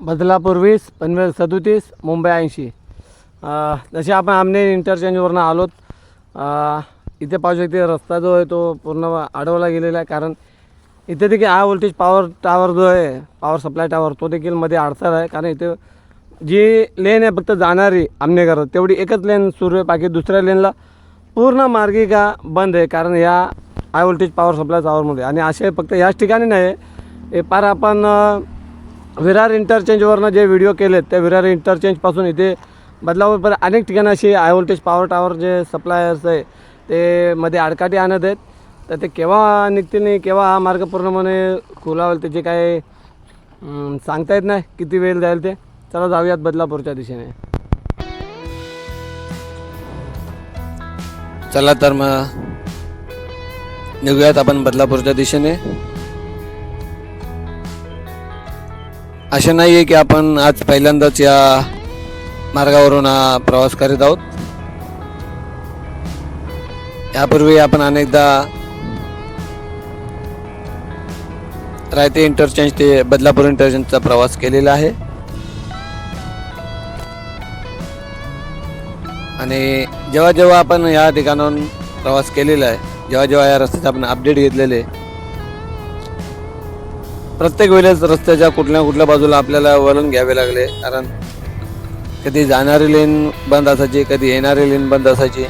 बदलापूर 20, पनवेल 37, मुंबई 80. जसे आपण आमने इंटरचेंजवरून आलोत. इथे पाहू शकते रस्ता जो आहे तो पूर्ण अडवला गेलेला आहे, कारण इथे देखील हाय व्होल्टेज पॉवर टावर जो आहे, पॉवर सप्लाय टावर, तो देखील मध्ये अडथळा आहे. कारण इथे जी लेन आहे फक्त जाणारी आमनेकर तेवढी एकच लेन सुरू आहे, बाकी दुसऱ्या लेनला पूर्ण मार्गिका बंद आहे, कारण ह्या हाय व्होल्टेज पॉवर सप्लाय टावरमध्ये. आणि असे फक्त ह्याच ठिकाणी नाही, हे पार आपण विरार इंटरचेंजवरनं जे व्हिडिओ केलेत त्या विरार इंटरचेंजपासून इथे बदलापूरपर्यंत अनेक ठिकाणी अशी हाय व्होल्टेज पॉवर टावर जे सप्लायर्स आहे ते मध्ये आडकाठी आणत आहेत. तर ते केव्हा निघतील नाही, केव्हा हा मार्ग पूर्णपणे खुला होईल त्याचे काय सांगता येत नाही, किती वेळ जाईल ते. चला जाऊयात बदलापूरच्या दिशेने. चला तर मग निघूयात आपण बदलापूरच्या दिशेने. असं नाही आहे की आपण आज पहिल्यांदाच या मार्गावरून प्रवास करीत आहोत. यापूर्वी आपण अनेकदा रायते इंटरचेंज ते बदलापूर इंटरचेंजचा प्रवास केलेला आहे. आणि जेव्हा जेव्हा आपण या ठिकाणाहून प्रवास केलेला आहे, जेव्हा जेव्हा या रस्त्याचे आपण अपडेट घेतलेले, प्रत्येक वेळेस रस्त्याच्या कुठल्या बाजूला आपल्याला वळण घ्यावे लागले. कारण कधी जाणारी लेन बंद असायची, कधी येणारी लेन बंद असायची.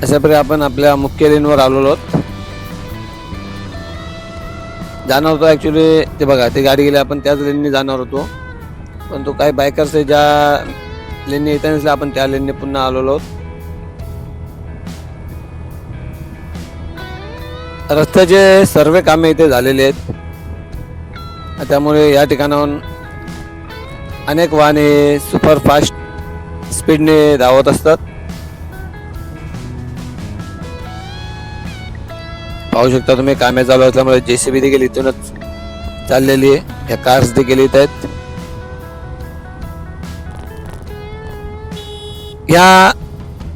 अशा प्रकारे आपण आपल्या मुख्य लेनवर आलेलो आहोत. जाणार होतो ॲक्च्युली, ते बघा ते गाडी गेली, आपण त्याच लेनने जाणार होतो, पण तो काही बायकर्स आहे ज्या लेनने येता नसले, आपण त्या लेनने पुन्हा आलेलो आहोत. रस्त्याचे सर्व कामे इथे झालेले आहेत, त्यामुळे या ठिकाणाहून अनेक वाहने सुपरफास्ट स्पीडने धावत असतात. पाहू शकता तुम्ही, कामे चालू असल्यामुळे JCB देखील इथूनच चाललेली आहे. या कार्स देखील येत आहेत. या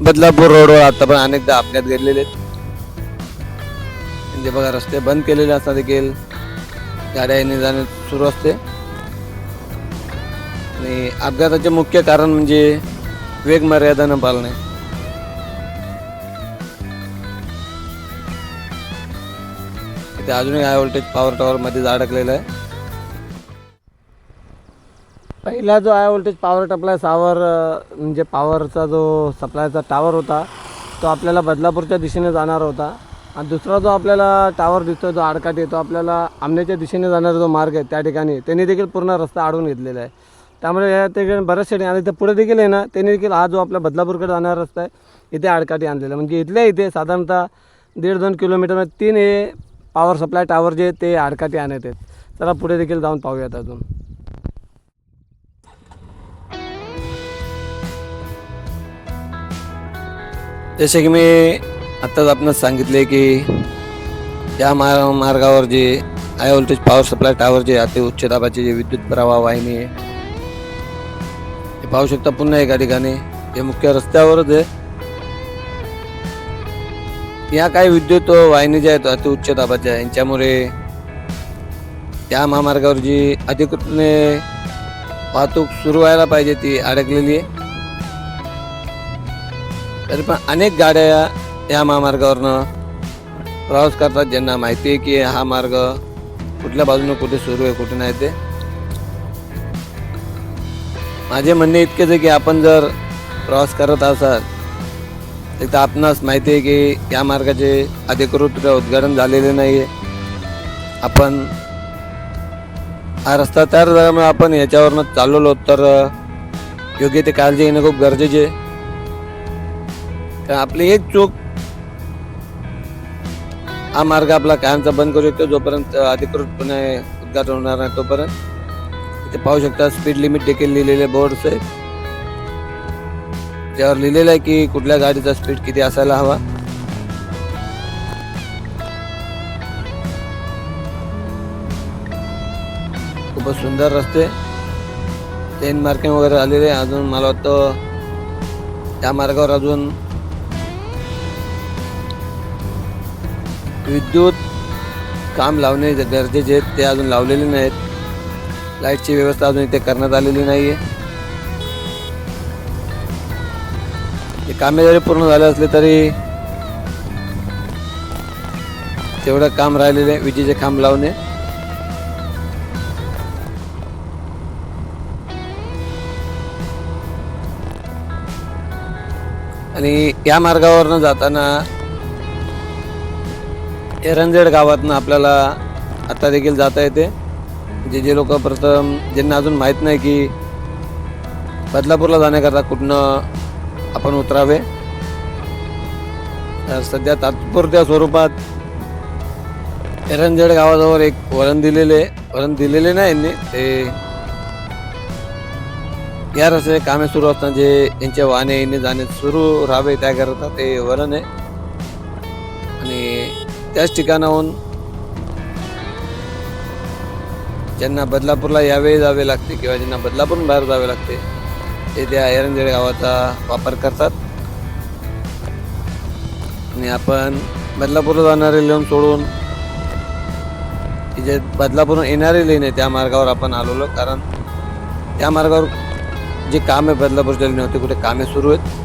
बदलापूर रोडवर आता पण अनेकदा अपघात घडलेले आहेत. म्हणजे बघा, रस्ते बंद केलेले असतात देखील गाड्या येणे जाणे सुरू असते. आणि अपघाताचे मुख्य कारण म्हणजे वेग मर्यादा न पाळणे. इथे अजूनही हाय व्होल्टेज पॉवर टॉवर मध्ये अडकलेला आहे. पहिला जो high voltage power supply tower म्हणजे पॉवरचा जो सप्लायचा टावर होता तो आपल्याला बदलापूरच्या दिशेने जाणार होता. आणि दुसरा जो आपल्याला टावर दिसतो जो आडकाठी, तो आपल्याला आमनेच्या दिशेने जाणारा जो मार्ग आहे त्या ठिकाणी त्यांनी देखील पूर्ण रस्ता अडवून घेतलेला आहे. त्यामुळे या ठिकाणी बऱ्याचशा आणि इथे पुढे देखील आहे ना, त्यांनी देखील हा जो आपला बदलापूरकडे जाणारा रस्ता आहे इथे आडकाठी आणलेला. म्हणजे इथल्या इथे साधारणतः 1.5-2 किलोमीटर 3 हे पॉवर सप्लाय टावर जे ते आडकाठी आणत आहेत. चला पुढे देखील जाऊन पाहूयात अजून. जसे की मी आत्ताच आपणास सांगितले की या मार्गावर जे high voltage power supply tower जे अति उच्च दाबाचे जे विद्युत प्रवाह वाहिनी आहे हे पाहू शकता पुन्हा एका ठिकाणी. हे मुख्य रस्त्यावरच आहे. या काही विद्युत वाहिनी ज्या आहेत अति उच्च दाबाच्या, यांच्यामुळे या महामार्गावर जी अधिकृतपणे वाहतूक सुरू व्हायला पाहिजे ती अडकलेली आहे. तरी पण अनेक गाड्या या महामार्गावरनं प्रवास करतात, ज्यांना माहिती आहे की हा मार्ग कुठल्या बाजूने कुठे सुरू आहे कुठे नाही ते. माझे म्हणणे इतकेच आहे की आपण जर प्रवास करत असाल तर आपणास माहिती आहे की या मार्गाचे अधिकृत उद्घाटन झालेले नाही आहे. आपण हा रस्ता तयार झाल्यामुळे आपण याच्यावरनं चालवलो तर योग्य ते काळजी घेणं खूप गरजेचे आहे. कारण आपली एक चूक हा मार्ग आपला कायमचा बंद करू शकतो जोपर्यंत अधिकृतपणे उद्घाटन होणार नाही तोपर्यंत. इथे पाहू शकता स्पीड लिमिट देखील लिहिलेले बोर्ड्स आहे, त्यावर लिहिलेलं आहे की कुठल्या गाडीचा स्पीड किती असायला हवा. खूपच सुंदर रस्ते, लेन मार्किंग वगैरे आलेले. अजून मला वाटतं त्या मार्गावर अजून विद्युत काम लावणे गरजेचे आहेत, ते अजून लावलेले नाहीत. लाईटची व्यवस्था अजून इथे करण्यात आलेली नाही आहे. हे कामे जरी पूर्ण झाले असले तरी तेवढं काम राहिलेले विजेचे खांब लावणे. आणि या मार्गावरनं जाताना एरंजड गावातनं आपल्याला आता देखील जाता येते. जे लोक प्रथम ज्यांना अजून माहीत नाही की बदलापूरला जाण्याकरता कुठनं आपण उतरावे, तर सध्या तात्पुरत्या स्वरूपात एरंजड गावाजवळ एक वळण दिलेले नाही यांनी. ते या रस्ते कामे सुरू असताना जे यांचे वाहने येणे जाणे सुरू राहावे त्याकरता ते वळण आहे. आणि त्याच ठिकाणाहून ज्यांना बदलापूरला जावे लागते किंवा ज्यांना बदलापूरून बाहेर जावे लागते ते त्या एरंजड गावाचा वापर करतात. आणि आपण बदलापूरला जाणारे लेन सोडून जे बदलापूरून येणारे लेन आहे त्या मार्गावर आपण आलेलो, कारण त्या मार्गावर जे काम आहे बदलापूरच्या लेन होते कुठे कामे सुरू आहेत.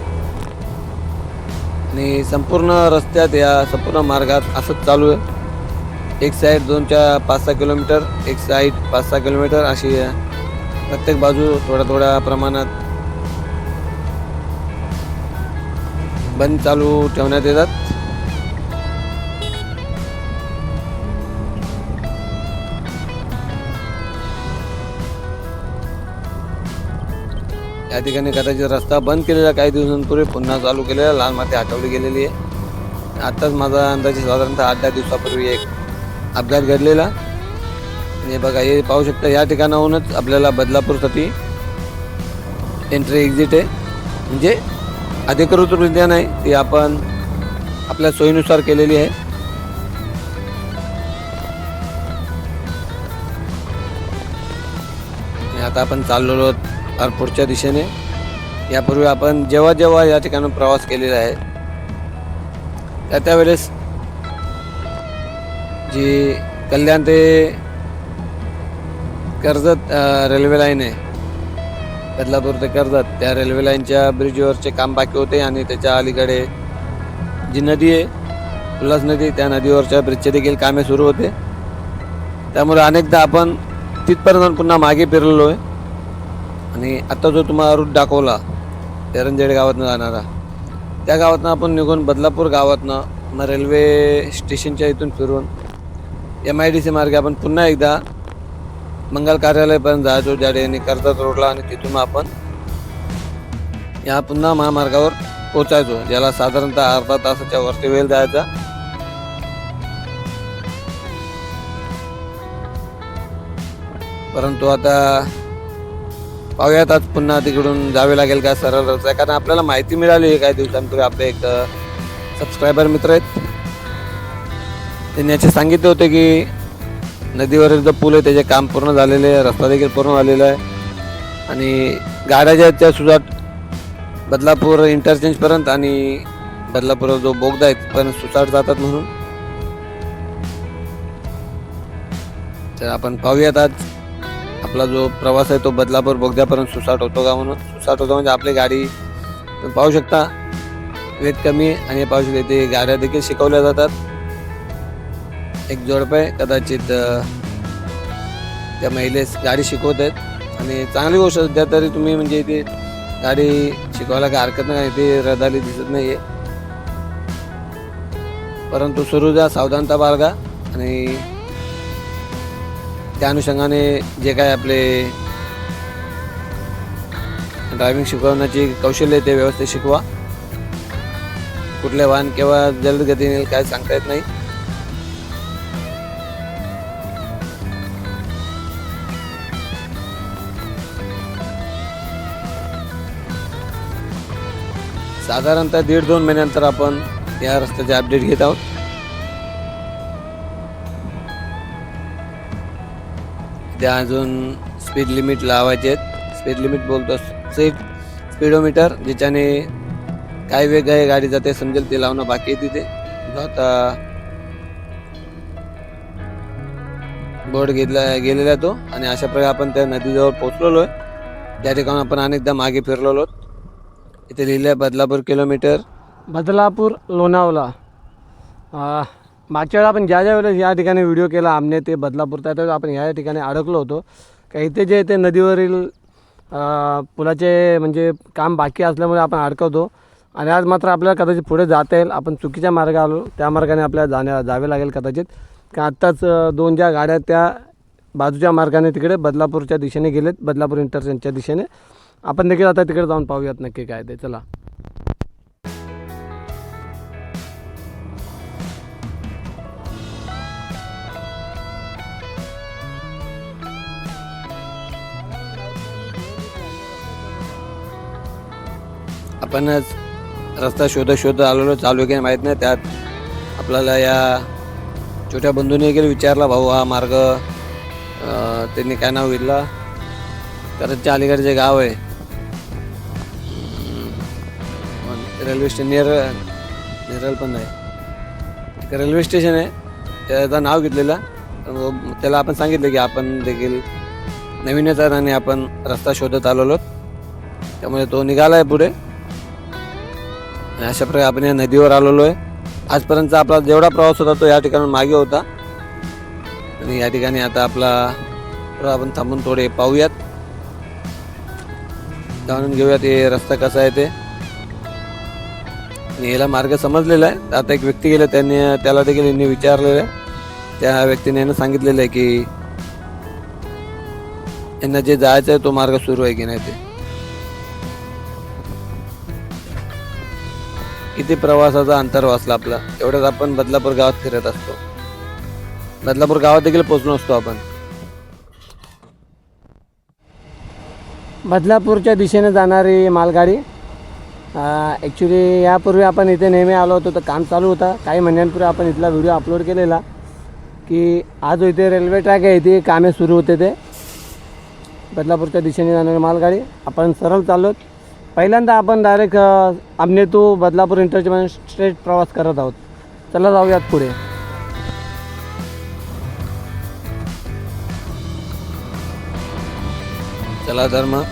आणि संपूर्ण रस्त्यात या संपूर्ण मार्गात असंच चालू आहे. एक साईड 5-6 किलोमीटर, एक साईड 5-6 किलोमीटर अशी प्रत्येक बाजू थोड्या प्रमाणात बंद चालू ठेवण्यात येतात. या ठिकाणी कदाचित रस्ता बंद केलेला काही दिवसांपूर्वी पुन्हा चालू केलेला, लाल माती हटवली गेलेली आहे. आत्ताच माझा अंदाजे साधारणतः 8-10 दिवसापूर्वी एक अपघात घडलेला. आणि बघा हे पाहू शकता, या ठिकाणाहूनच आपल्याला बदलापूरसाठी एंट्री एक्झिट आहे. म्हणजे अधिकृतरित्या नाही, ती आपण आपल्या सोयीनुसार केलेली आहे. आणि आता आपण चाललेलो आहोत पुढच्या दिशेने. यापूर्वी आपण जेव्हा या ठिकाणी प्रवास केलेला आहे त्यावेळेस जी कल्याण ते कर्जत रेल्वे लाईन आहे, बदलापूर ते कर्जत, त्या रेल्वे लाईनच्या ब्रिजवरचे काम बाकी होते. आणि त्याच्या अलीकडे जी नदी आहे उल्हास नदी, त्या नदीवरच्या ब्रिजचे देखील कामे सुरू होते. त्यामुळे अनेकदा आपण तिथपर्यंत पुन्हा मागे फिरलेलो आहे. आणि आता जो तुम्हाला रूट दाखवला एरंजड गावातनं जाणारा, त्या गावातनं आपण निघून बदलापूर गावातनं मग रेल्वे स्टेशनच्या इथून फिरून MIDC मार्गे आपण पुन्हा एकदा मंगल कार्यालयापर्यंत जायचो ज्या ठिकाणी कर्जत रोडला. आणि तिथून आपण या पुन्हा महामार्गावर पोचायचो, ज्याला साधारणतः अर्धा तासाच्या वरती वेळ जायचा. परंतु आता पाहूयात आज पुन्हा तिकडून जावे लागेल का सरळ रस्ता आहे, कारण आपल्याला माहिती मिळाली आहे काही दिवसांपूर्वी. आपले एक सबस्क्रायबर मित्र आहेत, त्यांनी याचे सांगितले होते की नदीवरील जो पूल आहे त्याचे काम पूर्ण झालेले आहे, रस्ता देखील पूर्ण झालेला आहे. आणि गाड्या ज्या आहेत त्या सुद्धा बदलापूर इंटरचेंजपर्यंत आणि बदलापूर जो बोगदा आहे तिथपर्यंत सुसाट जातात म्हणून. तर आपण पाहूयात आज आपला जो प्रवास आहे तो बदलापूर बोगद्यापर्यंत सुसाट होतो का म्हणून. सुसाट होतो म्हणजे आपली गाडी पाहू शकता वेट कमी आहे. आणि पाहू शकता इथे गाड्या देखील शिकवल्या जातात. एक जोडपे कदाचित त्या महिलेस गाडी शिकवत आहेत आणि चांगली गोष्ट सध्या तरी तुम्ही म्हणजे इथे गाडी शिकवायला काय हरकत नाही, इथे रहदारी दिसत नाही आहे. परंतु सुरू द्या, सावधानता बाळगा. आणि त्या अनुषंगाने जे काय आपले ड्रायव्हिंग शिकवण्याची कौशल्य ते व्यवस्थित शिकवा. कुठले वाहन केव्हा जलद गतीने काय सांगता येत नाही. साधारणतः 1.5-2 महिन्यानंतर आपण या रस्त्याचे अपडेट घेत आहोत. त्या अजून स्पीड लिमिट लावायचे आहेत. स्पीड लिमिट बोलतो स्पीडोमीटर, ज्याच्याने काय वेग आहे गाडी जाते समजेल ते लावणं बाकी आहे तिथे. आता बोर्ड गेलेला आहे तो. आणि अशा प्रकारे आपण त्या नदीजवळ पोहोचलेलो आहे. त्या ठिकाणी आपण अनेकदा मागे फिरलेलो आहोत. इथे लिहिलं आहे बदलापूर किलोमीटर. बदलापूर लोणावळा. मागच्या वेळेला आपण ज्या वेळेला या ठिकाणी व्हिडिओ केला आमने ते बदलापूर, त्यावेळेस आपण या ठिकाणी अडकलो होतो. का इथे जे ते नदीवरील पुलाचे म्हणजे काम बाकी असल्यामुळे आपण अडकवतो. आणि आज मात्र आपल्याला कदाचित पुढे जाता येईल. आपण चुकीच्या मार्ग आलो, त्या मार्गाने आपल्याला जावे लागेल कदाचित. का आत्ताच 2 ज्या गाड्या त्या बाजूच्या मार्गाने तिकडे बदलापूरच्या दिशेने गेलेत, बदलापूर इंटरचेंजच्या दिशेने. आपण देखील आता तिकडे जाऊन पाहूयात नक्की काय ते. चला. आपणच रस्ता शोधत आलेलो, चालू आहे की माहीत नाही. त्यात आपल्याला या छोट्या बंधूने देखील विचारला, भाऊ हा मार्ग त्यांनी काय नाव घेतला, करतच्या अलीकडे जे गाव आहे रेल्वे स्टेशन नेरळ पण नाही, एक रेल्वे स्टेशन आहे त्याचं नाव घेतलेलं. त्याला आपण सांगितलं की आपण देखील नवीनच आहे आणि आपण रस्ता शोधत आलेलो, त्यामुळे तो निघाला आहे पुढे. आणि अशा प्रकारे आपण या नदीवर आलेलो आहे. आजपर्यंत आपला जेवढा प्रवास होता तो या ठिकाणी मागे होता. आणि या ठिकाणी आता आपण थांबून थोडे पाहूयात, जाणून घेऊयात हे रस्ता कसा आहे ते. आणि याला मार्ग समजलेला आहे. आता एक व्यक्ती गेला, त्याला देखील यांनी विचारलेलं आहे. त्या व्यक्तीने यांना सांगितलेलं आहे की यांना जे जायचं आहे तो मार्ग सुरू आहे की नाही ते. किती प्रवासाचा अंतर वाचला आपला, एवढ्यात आपण बदलापूर गावात फिरत असतो. बदलापूर गावात देखील पोहोचलो असतो आपण. बदलापूरच्या दिशेने जाणारी मालगाडी. ॲक्च्युली यापूर्वी आपण इथे नेहमी आलो होतो, तर काम चालू होता. काही महिन्यांपूर्वी आपण इथला व्हिडिओ अपलोड केलेला की आज इथे रेल्वे ट्रॅक आहे, इथे कामे सुरू होते. ते बदलापूरच्या दिशेने जाणारी मालगाडी. आपण सरळ चाललो. पहिल्यांदा आपण डायरेक्ट आमने टू बदलापूर इंटरचेंज स्ट्रेट प्रवास करत आहोत. चला जाऊयात पुढे. चला तर मग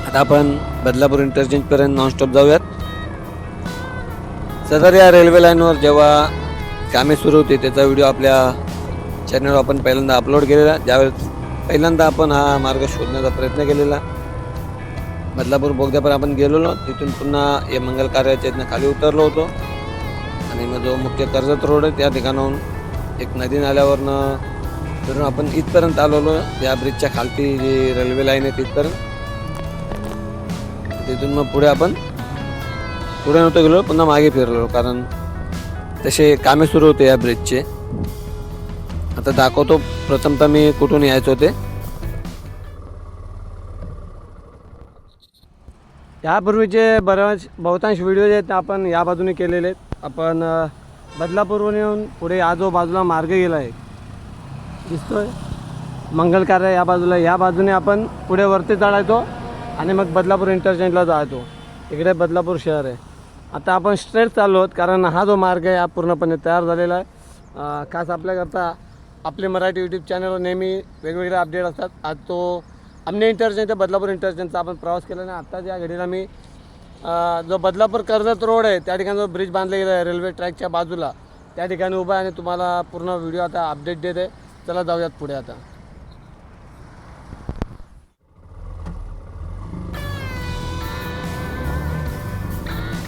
आता आपण बदलापूर इंटरचेंजपर्यंत नॉनस्टॉप जाऊयात. सदर या रेल्वे लाईनवर जेव्हा कामे सुरू होती त्याचा व्हिडिओ आपल्या चॅनलवर आपण पहिल्यांदा अपलोड केलेला. ज्यावेळेस पहिल्यांदा आपण हा मार्ग शोधण्याचा प्रयत्न केलेला. बदलापूर बोगद्यावर आपण गेलेलो, तिथून पुन्हा हे मंगल कार्याच्या इथनं खाली उतरलो होतो. आणि मग जो मुख्य कर्जत रोड आहे त्या ठिकाणाहून एक नदी नाल्यावरनं फिरून आपण इथपर्यंत आलेलो. या ब्रिजच्या खालती जी रेल्वे लाईन आहे तिथपर्यंत. तिथून मग पुढे नव्हतं गेलो, पुन्हा मागे फिरलो, कारण तसे कामे सुरू होते या ब्रिजचे. आता दाखवतो प्रथमतः मी कुठून यायचं होते. यापूर्वीचे बहुतांश व्हिडिओ जे आहेत आपण या बाजूने केलेले आहेत. आपण बदलापूरवरून येऊन पुढे हा जो बाजूला मार्ग गेला आहे दिसतोय मंगल कार्य, या बाजूने आपण पुढे वरती चढायचो आणि मग बदलापूर इंटरचेंजला जायचो. इकडे बदलापूर शहर आहे. आता आपण स्ट्रेट चाललो आहोत, कारण हा जो मार्ग आहे हा पूर्णपणे तयार झालेला आहे. खास आपल्याकरता आपले मराठी यूट्यूब चॅनलवर नेहमी वेगवेगळे अपडेट असतात. आज तो आमने इंटरचेंज ते बदलापूर इंटरचेंजचा आपण प्रवास केला नाही. आत्ताच या घडीला मी जो बदलापूर कर्जत रोड आहे त्या ठिकाणी जो ब्रिज बांधला गेला आहे रेल्वे ट्रॅकच्या बाजूला, त्या ठिकाणी उभा आहे आणि तुम्हाला पूर्ण व्हिडिओ आता अपडेट देत आहे. चला जाऊयात पुढे आता.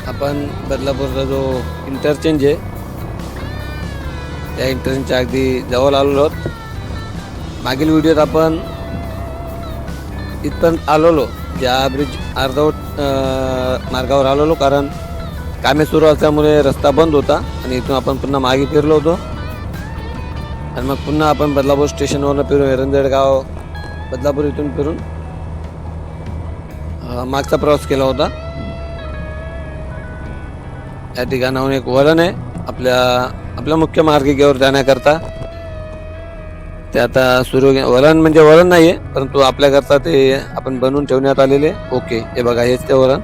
आपण बदलापूरचा जो इंटरचेंज आहे त्या इंटरचेंजच्या अगदी जवळ आलेलो आहोत. मागील व्हिडिओत आपण इथपर्यंत आलेलो, ज्या ब्रिज अर्धवट मार्गावर आलेलो, कारण कामे सुरू असल्यामुळे रस्ता बंद होता. आणि इथून आपण पुन्हा मागे फिरलो होतो. आणि मग पुन्हा आपण बदलापूर स्टेशनवरनं फिरून एरंदड गाव बदलापूर इथून फिरून मागचा प्रवास केला होता. या ठिकाणाहून एक वळण आहे आपल्या मुख्य मार्गिकेवर जाण्याकरता. ते आता सुरू वळण म्हणजे वळण नाही आहे, परंतु आपल्याकरता ते आपण बनवून ठेवण्यात आलेले. ओके, हे बघा, हेच ते वळण.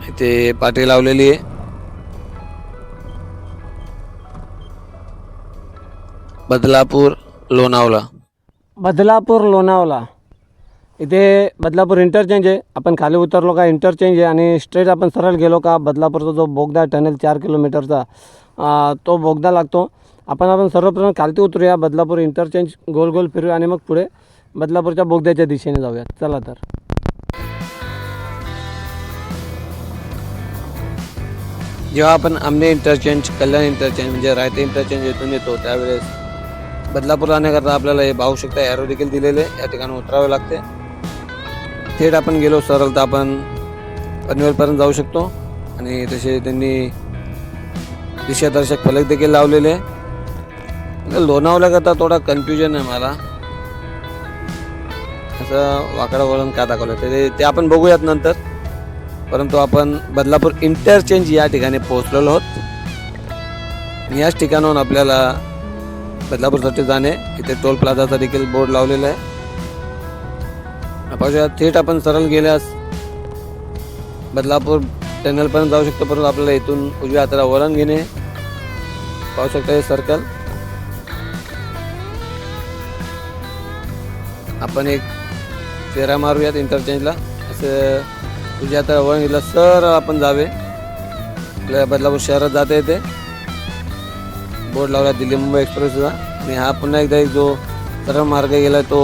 इथे पाटी लावलेली आहे. बदलापूर लोणावळा. बदलापूर लोणावळा इथे बदलापूर इंटरचेंज आहे. आपण खाली उतरलो का इंटरचेंज आहे आणि स्ट्रेट आपण सरळ गेलो का बदलापूरचा जो बोगदा टनेल 4 किलोमीटरचा तो बोगदा लागतो. आपण सर्वप्रथम खालती उतरूया, बदलापूर इंटरचेंज गोल गोल फिरूया आणि मग पुढे बदलापूरच्या बोगद्याच्या दिशेने जाऊया. चला तर. जेव्हा आपण आमने इंटरचेंज, कल्याण इंटरचेंज म्हणजे रायते इंटरचेंज येथून येतो त्यावेळेस बदलापूर जाण्याकरता आपल्याला हे पाहू शकता एरो देखील दिलेले, या ठिकाणी उतरावे लागते. थेट आपण गेलो सरळ तर आपण पनवेलपर्यंत जाऊ शकतो. आणि तसे त्यांनी दिशादर्शक फलक देखील लावलेले. लोणावळ्याकरता थोडा कन्फ्युजन आहे मला, असं वाकडं वळण का दाखवलं ते आपण बघूयात नंतर. परंतु आपण बदलापूर इंटरचेंज या ठिकाणी पोहोचलेलो आहोत. आणि याच ठिकाणाहून आपल्याला बदलापूरसाठी जाणे, इथे टोल प्लाझाचा देखील बोर्ड लावलेला आहे. पाहूया थेट आपण सरळ गेल्यास बदलापूर टनेलपर्यंत जाऊ शकतो. परंतु आपल्याला इथून उजव्या हाताला वळण घेणे. पाहू शकता हे सर्कल. आपण एक फेरा मारूयात इंटरचेंजला. असं उजव्या हाताला वळण घेतलं सर आपण जावे, आपल्या बदलापूर शहरात जाता येते. बोर्ड लावला दिल्ली मुंबई एक्सप्रेसचा. आणि हा पुन्हा एकदा एक जो सरळ मार्ग गेला तो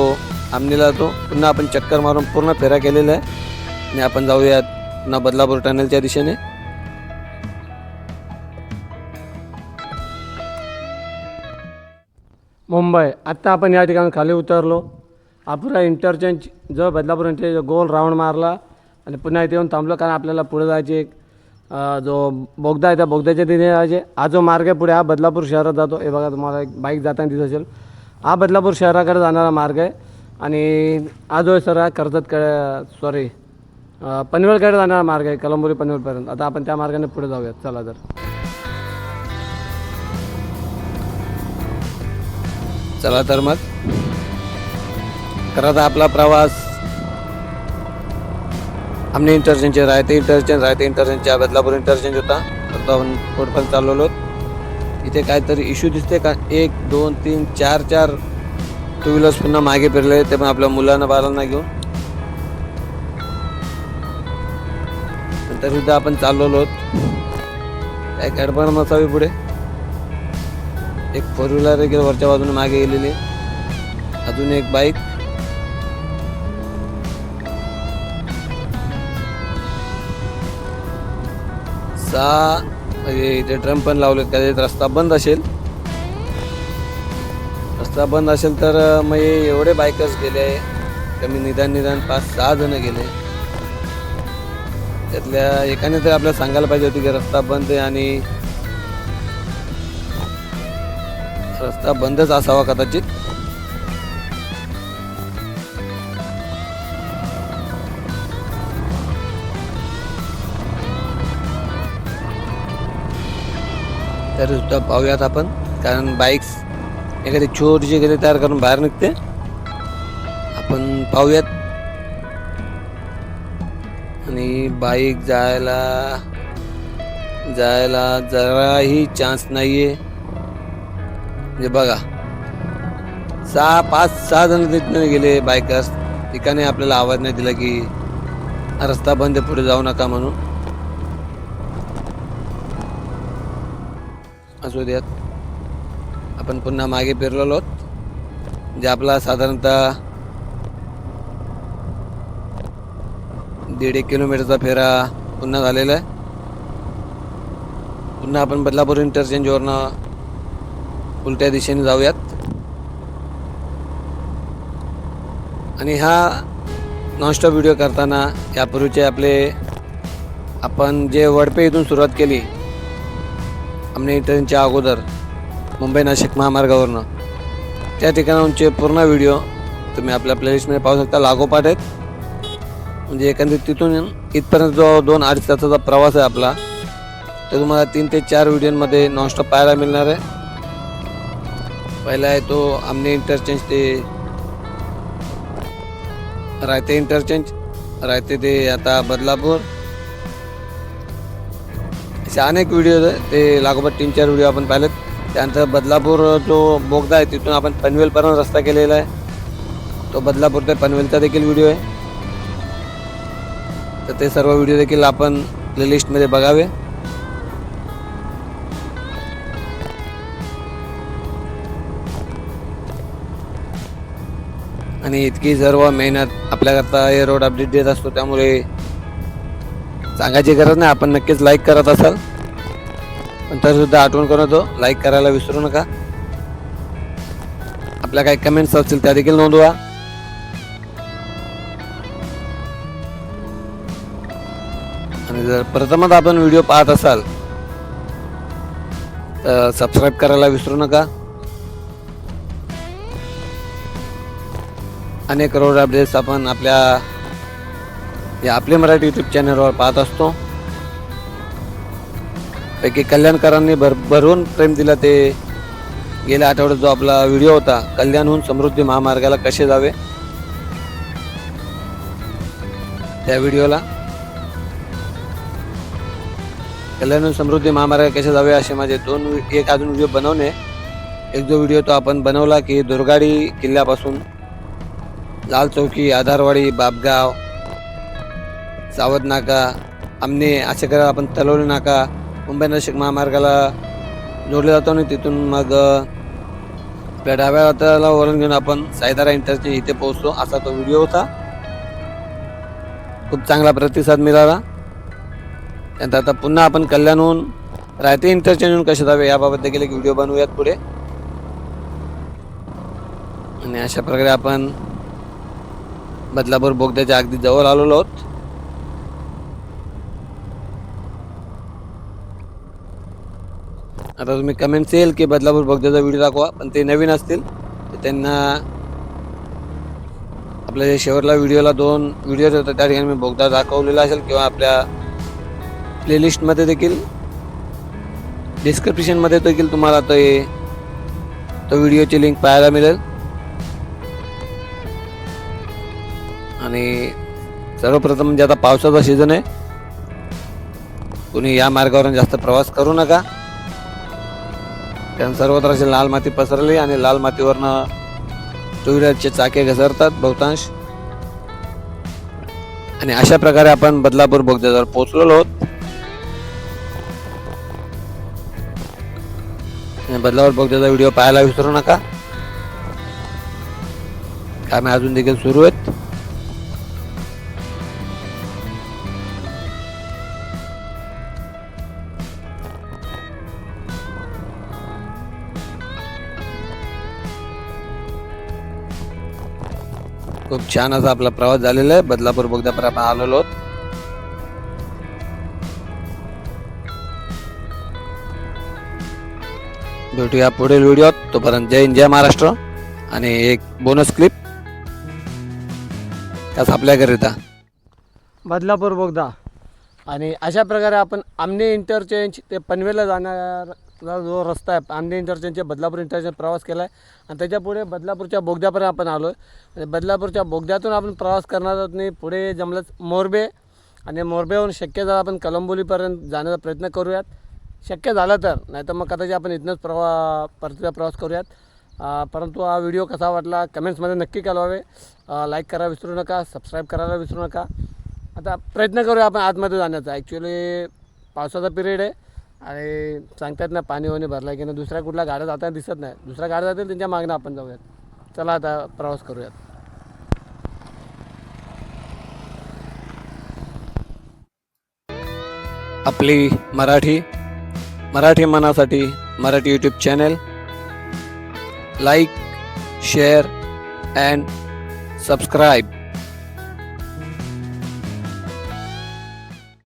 आमनेला जातो. पुन्हा आपण चक्कर मारून पूर्ण फेरा केलेला आहे आणि आपण जाऊयात पुन्हा बदलापूर टनेलच्या दिशेने. मुंबई. आत्ता आपण या ठिकाणी खाली उतरलो. पुरा इंटरचेंज जो बदलापूर इंटरचेंज गोल राऊंड मारला आणि पुन्हा इथे येऊन थांबलो, कारण आपल्याला पुढे जायचे एक जो बोगदा आहे त्या बोगद्याच्या तिथे जायचे. हा जो मार्ग आहे पुढे हा बदलापूर शहरात जातो. हे बघा तुम्हाला एक बाईक जाताना दिसत असेल, हा बदलापूर शहराकडे जाणारा मार्ग आहे. आणि हा जो आहे सर हा कर्जतकडे पनवेलकडे जाणारा मार्ग आहे, कलंबोरी पनवेलपर्यंत. आता आपण त्या मार्गाने पुढे जाऊयात. चला तर. चला तर मग खरं तर आपला प्रवास आमने इंटरचेंज, रायते इंटरचेंजच्या बदलापूर इंटरचेंज होता. तर आपण पुढपर्यंत चाललेलो. इथे काहीतरी इश्यू दिसते का? 1 2 3 4 टू व्हीलर्स पुन्हा मागे फिरले, ते पण आपल्या मुलांना बाळांना घेऊन. नंतर सुद्धा आपण चाललेलो. काय गडबड नसावी पुढे. एक 4 व्हीलर देखील वरच्या बाजूने मागे गेलेली, अजून एक बाईक. इथे ड्रम पण लावलेत. कदाचित रस्ता बंद असेल. रस्ता बंद असेल तर मग एवढे बायकर्स गेले, कमी निदान 5-6 जण गेले. त्यातल्या एकाने तर आपल्याला सांगायला पाहिजे होती की रस्ता बंद आहे, आणि रस्ता बंदच असावा कदाचित. तर सुद्धा पाहूयात आपण, कारण बाईक्स एखादी छोटीशी गती तयार करून बाहेर निघते. आपण पाहूयात. आणि बाईक जायला जराही चान्स नाहीये. म्हणजे बघा 5-6 जण तिथनं गेले बायकर्स. ठिकाणी आपल्याला आवाज नाही दिला की हा रस्ता बंद आहे, पुढे जाऊ नका म्हणून. असू द्यात. आपण पुन्हा मागे फिरलेलो आहोत. म्हणजे आपला साधारणतः 1.5 किलोमीटरचा फेरा पुन्हा झालेला आहे. पुन्हा आपण बदलापूर इंटरचेंजवरनं उलट्या दिशेने जाऊयात. आणि हा नॉनस्टॉप व्हिडिओ करताना यापूर्वीचे आपण जे वडपे इथून सुरुवात केली आमने इंटरचेंजच्या अगोदर मुंबई नाशिक महामार्गावरनं, त्या ठिकाणांचे पूर्ण व्हिडिओ तुम्ही आपल्या प्लेलिस्टमध्ये पाहू शकता. लागोपाठ आहेत. म्हणजे एकंदरीत तिथून इथपर्यंत जो 2-2.5 तासाचा प्रवास आहे आपला, तो तुम्हाला 3 ते 4 व्हिडिओमध्ये नॉनस्टॉप पाहायला मिळणार आहे. पहिला आहे तो आमने इंटरचेंज ते रायते इंटरचेंज, रायते ते आता बदलापूर. असे अनेक व्हिडिओ ते लागोपाठ 3-4 व्हिडिओ आपण पाहिलेत. त्यानंतर बदलापूर जो बोगदा आहे तिथून आपण पनवेलपर्यंत रस्ता केलेला आहे, तो बदलापूर ते पनवेलचा देखील व्हिडिओ आहे. तर ते सर्व व्हिडिओ देखील आपण प्लेलिस्टमध्ये बघावे. आणि इतकी सर्व मेहनत आपल्याकरता हे रोड अपडेट देत असतो, त्यामुळे सांगायची गरज नाही. आपण नक्कीच लाईक करत असाल, पण तरीसुद्धा आठवण करतो लाईक करायला विसरू नका. आपल्या काही कमेंट्स असतील त्या देखील नोंदवा. आणि जर प्रथमच आपण व्हिडिओ पाहत असाल तर सबस्क्राईब करायला विसरू नका. अनेक रोड अपडेट्स आपण आपले मराठी यूट्यूब चॅनलवर पाहत असतो. पैकी कल्याणकरांनी भरवून प्रेम दिला ते गेल्या आठवड्यात जो आपला व्हिडिओ होता, कल्याणहून समृद्धी महामार्गाला कसे जावे, त्या व्हिडिओला कल्याणहून समृद्धी महामार्ग कसे जावे असे माझे एक अजून व्हिडिओ बनवणे. एक जो व्हिडिओ तो आपण बनवला की दुर्गाडी किल्ल्यापासून लाल चौकी, आधारवाडी, बापगाव, सावध नाका, आमने असे करत आपण तलवली नाका मुंबई नाशिक महामार्गाला जोडले जातो. आणि तिथून मग आपल्या डाव्या हाताला वळण घेऊन आपण सायदारा इंटरचेंज इथे पोहोचतो, असा तो व्हिडिओ होता. खूप चांगला प्रतिसाद मिळाला. त्यानंतर आता पुन्हा आपण कल्याणहून रायते इंटरचेंजहून कसे जावे याबाबत देखील एक व्हिडिओ बनवूयात पुढे. आणि अशा प्रकारे आपण बदलापूर बोगद्याच्या अगदी जवळ आलेलो आहोत. आता तुम्ही कमेंट्स येईल की बदलापूर बोगद्याचा व्हिडिओ दाखवा, पण ते नवीन असतील तर त्यांना आपल्या शेवटला व्हिडिओला 2 व्हिडिओज होतात, त्या ठिकाणी मी बोगदा दाखवलेला असेल किंवा आपल्या प्लेलिस्टमध्ये देखील डिस्क्रिप्शनमध्ये देखील तुम्हाला तो व्हिडिओची लिंक पाहायला मिळेल. आणि सर्वप्रथम म्हणजे आता पावसाचा सीझन आहे, कुणी या मार्गावरून जास्त प्रवास करू नका. कारण सर्वत्र अशी लाल माती पसरली आणि लाल मातीवरनं टू व्हीलरचे चाके घसरतात बहुतांश. आणि अशा प्रकारे आपण बदलापूर बोगद्यावर पोहोचलेलो आहोत. बदलापूर बोगद्याचा व्हिडिओ पाहायला विसरू नका. कामे अजून देखील सुरू आहेत. खूप छान असा आपला प्रवास झालेला आहे. बदलापूर बोगद्यापर्यंत आपण आलेलो आहोत. भेटूया पुढील व्हिडिओत. तोपर्यंत जय हिंद, जय महाराष्ट्र. आणि एक बोनस क्लिप त्याच आपल्याकरिता बदलापूर बोगदा. आणि अशा प्रकारे आपण आमने इंटरचेंज ते पनवेलला जाणारा जो रस्ता आहे, आमने इंटरचेंजचे बदलापूर इंटरचेंज प्रवास केला आहे. आणि त्याच्यापुढे बदलापूरच्या बोगद्यापर्यंत आपण आलो आहे. आणि बदलापूरच्या बोगद्यातून आपण प्रवास करणार आहोत. नाही पुढे जमलंच मोरबे, आणि मोरबेहून शक्य झालं आपण कलंबोलीपर्यंत जाण्याचा प्रयत्न करूयात, शक्य झालं तर. नाहीतर मग कदाचित आपण इथनंच परतीचा प्रवास करूयात. परंतु हा व्हिडिओ कसा वाटला कमेंट्समध्ये नक्की कळवावे. लाईक करायला विसरू नका, सबस्क्राईब करायला विसरू नका. आता प्रयत्न करूया आपण आतमध्ये जाण्याचा. ॲक्च्युली पावसाचा पिरियड आहे आणि सांगतात ना पाणी वाणी भरला की नाही. दुसऱ्या कुठल्या गाड्या जाताना दिसत नाही, दुसऱ्या गाड्या जातील त्यांच्या मागणं आपण जाऊयात. चला आता प्रवास करूयात. आपली मराठी मनासाठी Marathi YouTube channel like, share and subscribe.